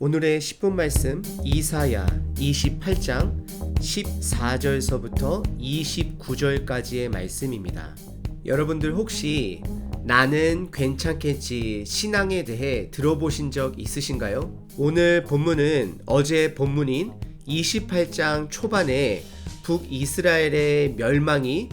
오늘의 10분 말씀 이사야 28장 14절서부터 29절까지의 말씀입니다. 여러분들 혹시 나는 괜찮겠지 신앙에 대해 들어보신 적 있으신가요? 오늘 본문은 어제 본문인 28장 초반에 북이스라엘의 멸망이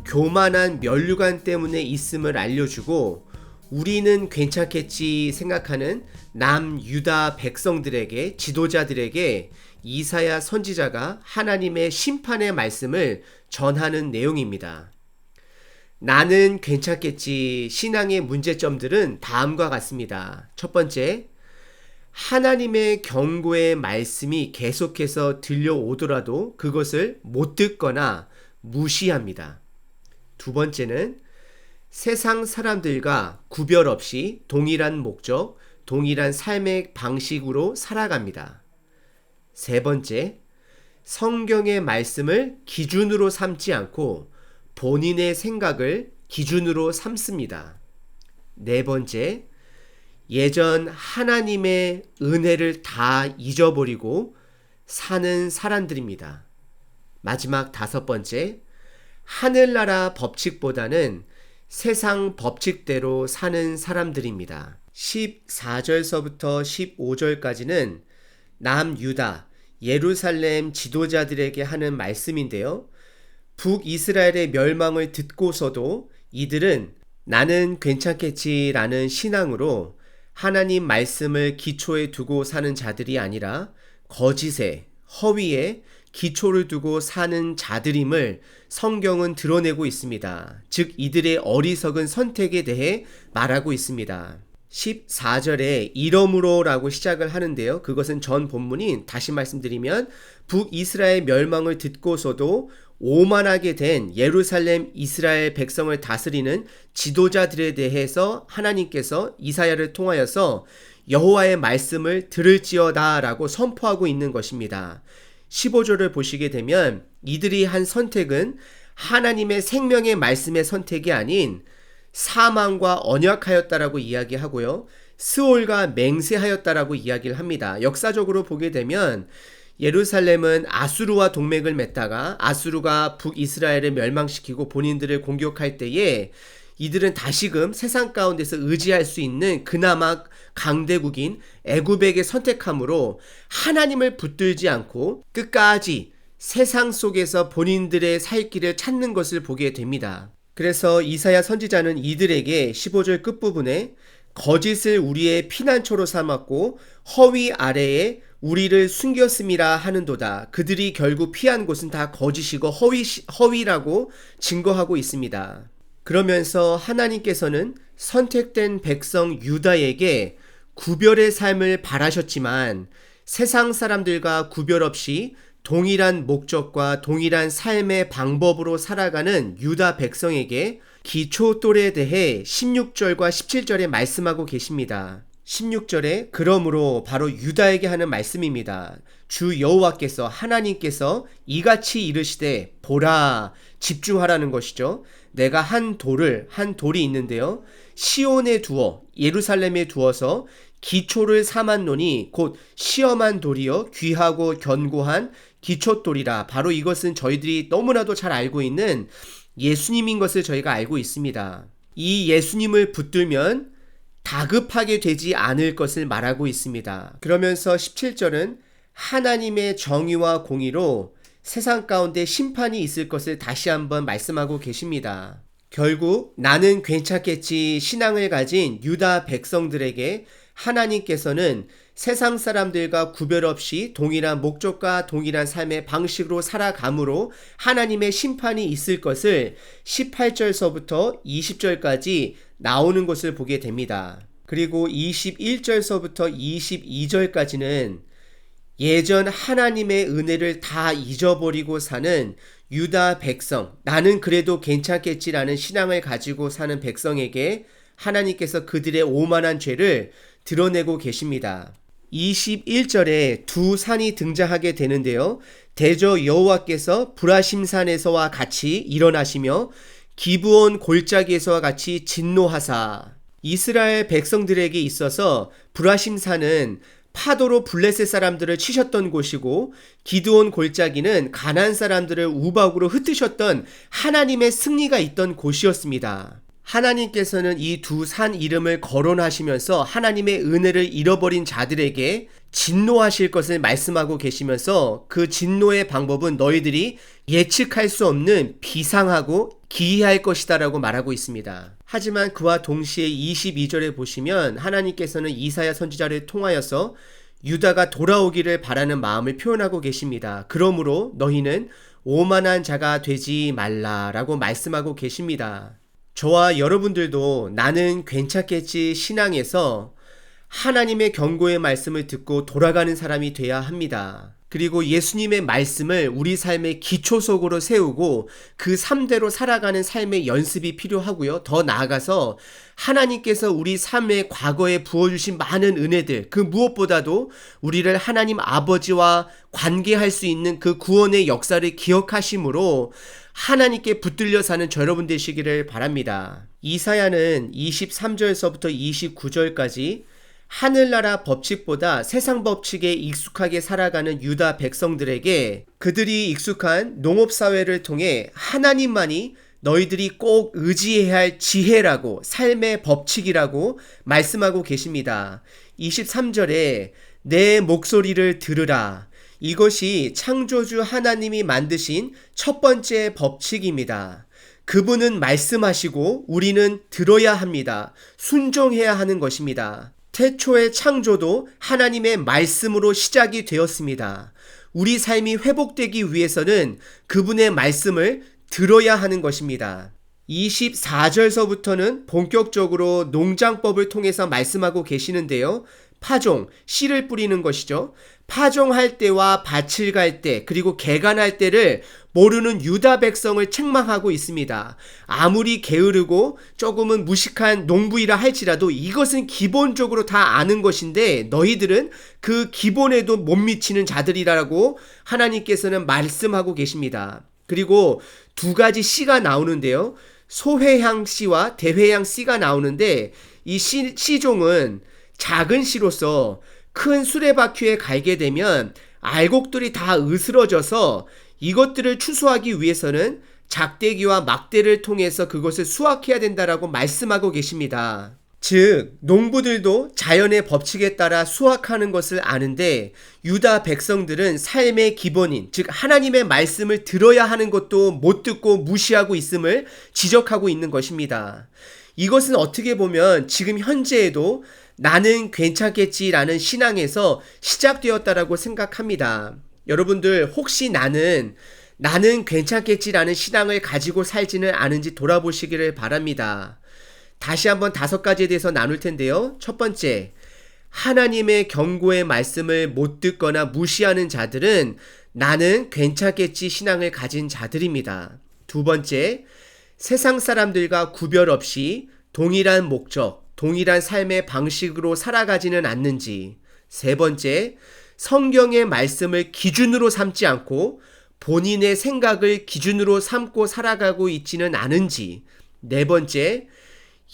교만한 면류관 때문에 있음을 알려주고 우리는 괜찮겠지 생각하는 남유다 백성들에게, 지도자들에게 이사야 선지자가 하나님의 심판의 말씀을 전하는 내용입니다. 나는 괜찮겠지 신앙의 문제점들은 다음과 같습니다. 첫 번째, 하나님의 경고의 말씀이 계속해서 들려오더라도 그것을 못 듣거나 무시합니다. 두 번째는 세상 사람들과 구별 없이 동일한 목적, 동일한 삶의 방식으로 살아갑니다. 세 번째, 성경의 말씀을 기준으로 삼지 않고 본인의 생각을 기준으로 삼습니다. 네 번째, 예전 하나님의 은혜를 다 잊어버리고 사는 사람들입니다. 마지막 다섯 번째, 하늘나라 법칙보다는 세상 법칙대로 사는 사람들입니다. 14절서부터 15절까지는 남유다, 예루살렘 지도자들에게 하는 말씀인데요. 북이스라엘의 멸망을 듣고서도 이들은 나는 괜찮겠지라는 신앙으로 하나님 말씀을 기초에 두고 사는 자들이 아니라 거짓에, 허위에 기초를 두고 사는 자들임을 성경은 드러내고 있습니다. 즉 이들의 어리석은 선택에 대해 말하고 있습니다. 14절에 이러므로 라고 시작을 하는데요. 그것은 전 본문인, 다시 말씀드리면 북이스라엘 멸망을 듣고서도 오만하게 된 예루살렘 이스라엘 백성을 다스리는 지도자들에 대해서 하나님께서 이사야를 통하여서 여호와의 말씀을 들을지어다 라고 선포하고 있는 것입니다. 15절을 보시게 되면 이들이 한 선택은 하나님의 생명의 말씀의 선택이 아닌 사망과 언약하였다라고 이야기하고요. 스올과 맹세하였다라고 이야기를 합니다. 역사적으로 보게 되면 예루살렘은 아수르와 동맹을 맺다가 아수르가 북이스라엘을 멸망시키고 본인들을 공격할 때에 이들은 다시금 세상 가운데서 의지할 수 있는 그나마 강대국인 애굽에게 선택함으로 하나님을 붙들지 않고 끝까지 세상 속에서 본인들의 살 길을 찾는 것을 보게 됩니다. 그래서 이사야 선지자는 이들에게 15절 끝부분에 거짓을 우리의 피난처로 삼았고 허위 아래에 우리를 숨겼음이라 하는도다. 그들이 결국 피한 곳은 다 거짓이고 허위라고 증거하고 있습니다. 그러면서 하나님께서는 선택된 백성 유다에게 구별의 삶을 바라셨지만 세상 사람들과 구별 없이 동일한 목적과 동일한 삶의 방법으로 살아가는 유다 백성에게 기초 똘에 대해 16절과 17절에 말씀하고 계십니다. 16절에 그러므로 바로 유다에게 하는 말씀입니다. 주 여호와께서 하나님께서 이같이 이르시되 보라, 집중하라는 것이죠. 내가 한 돌이 있는데요. 시온에 두어 예루살렘에 두어서 기초를 삼았노니 곧 시험한 돌이요 귀하고 견고한 기초돌이라. 바로 이것은 저희들이 너무나도 잘 알고 있는 예수님인 것을 저희가 알고 있습니다. 이 예수님을 붙들면 다급하게 되지 않을 것을 말하고 있습니다. 그러면서 17절은 하나님의 정의와 공의로 세상 가운데 심판이 있을 것을 다시 한번 말씀하고 계십니다. 결국 나는 괜찮겠지 신앙을 가진 유다 백성들에게 하나님께서는 세상 사람들과 구별 없이 동일한 목적과 동일한 삶의 방식으로 살아감으로 하나님의 심판이 있을 것을 18절서부터 20절까지 나오는 것을 보게 됩니다. 그리고 21절서부터 22절까지는 예전 하나님의 은혜를 다 잊어버리고 사는 유다 백성, 나는 그래도 괜찮겠지라는 신앙을 가지고 사는 백성에게 하나님께서 그들의 오만한 죄를 드러내고 계십니다. 21절에 두 산이 등장하게 되는데요. 대저 여호와께서 브라심산에서와 같이 일어나시며 기브온 골짜기에서와 같이 진노하사. 이스라엘 백성들에게 있어서 브라심산은 파도로 블레셋 사람들을 치셨던 곳이고 기드온 골짜기는 가나안 사람들을 우박으로 흩으셨던 하나님의 승리가 있던 곳이었습니다. 하나님께서는 이 두 산 이름을 거론하시면서 하나님의 은혜를 잃어버린 자들에게 진노하실 것을 말씀하고 계시면서 그 진노의 방법은 너희들이 예측할 수 없는 비상하고 기이할 것이다 라고 말하고 있습니다. 하지만 그와 동시에 22절에 보시면 하나님께서는 이사야 선지자를 통하여서 유다가 돌아오기를 바라는 마음을 표현하고 계십니다. 그러므로 너희는 오만한 자가 되지 말라라고 말씀하고 계십니다. 저와 여러분들도 나는 괜찮겠지 신앙에서 하나님의 경고의 말씀을 듣고 돌아가는 사람이 돼야 합니다. 그리고 예수님의 말씀을 우리 삶의 기초속으로 세우고 그 삶대로 살아가는 삶의 연습이 필요하고요. 더 나아가서 하나님께서 우리 삶의 과거에 부어주신 많은 은혜들, 그 무엇보다도 우리를 하나님 아버지와 관계할 수 있는 그 구원의 역사를 기억하심으로 하나님께 붙들려 사는 저 여러분 되시기를 바랍니다. 이사야는 23절서부터 29절까지 하늘나라 법칙보다 세상 법칙에 익숙하게 살아가는 유다 백성들에게 그들이 익숙한 농업사회를 통해 하나님만이 너희들이 꼭 의지해야 할 지혜라고 삶의 법칙이라고 말씀하고 계십니다. 23절에 내 목소리를 들으라. 이것이 창조주 하나님이 만드신 첫 번째 법칙입니다. 그분은 말씀하시고 우리는 들어야 합니다. 순종해야 하는 것입니다. 태초의 창조도 하나님의 말씀으로 시작이 되었습니다. 우리 삶이 회복되기 위해서는 그분의 말씀을 들어야 하는 것입니다. 24절서부터는 본격적으로 농장법을 통해서 말씀하고 계시는데요. 파종, 씨를 뿌리는 것이죠. 파종할 때와 밭을 갈 때, 그리고 개간할 때를 모르는 유다 백성을 책망하고 있습니다. 아무리 게으르고 조금은 무식한 농부이라 할지라도 이것은 기본적으로 다 아는 것인데 너희들은 그 기본에도 못 미치는 자들이라고 하나님께서는 말씀하고 계십니다. 그리고 두 가지 씨가 나오는데요. 소회향 씨와 대회향 씨가 나오는데 이 씨종은 작은 씨로서 큰 수레바퀴에 갈게 되면 알곡들이 다 으스러져서 이것들을 추수하기 위해서는 작대기와 막대를 통해서 그것을 수확해야 된다라고 말씀하고 계십니다. 즉 농부들도 자연의 법칙에 따라 수확하는 것을 아는데 유다 백성들은 삶의 기본인 즉 하나님의 말씀을 들어야 하는 것도 못 듣고 무시하고 있음을 지적하고 있는 것입니다. 이것은 어떻게 보면 지금 현재에도 나는 괜찮겠지라는 신앙에서 시작되었다라고 생각합니다. 여러분들 혹시 나는 괜찮겠지라는 신앙을 가지고 살지는 않은지 돌아보시기를 바랍니다. 다시 한번 5가지에 대해서 나눌 텐데요. 첫 번째, 하나님의 경고의 말씀을 못 듣거나 무시하는 자들은 나는 괜찮겠지 신앙을 가진 자들입니다. 두 번째, 세상 사람들과 구별 없이 동일한 목적, 동일한 삶의 방식으로 살아가지는 않는지. 세 번째, 성경의 말씀을 기준으로 삼지 않고 본인의 생각을 기준으로 삼고 살아가고 있지는 않은지. 네 번째,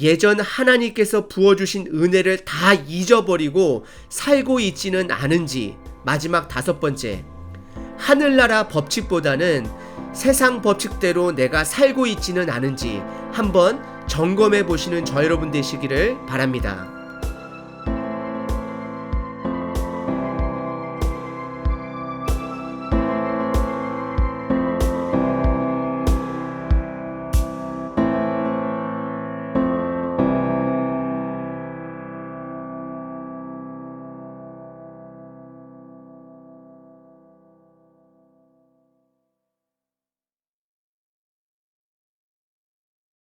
예전 하나님께서 부어주신 은혜를 다 잊어버리고 살고 있지는 않은지. 마지막 5번째, 하늘나라 법칙보다는 세상 법칙대로 내가 살고 있지는 않은지 한번 점검해 보시는 저 여러분 되시기를 바랍니다.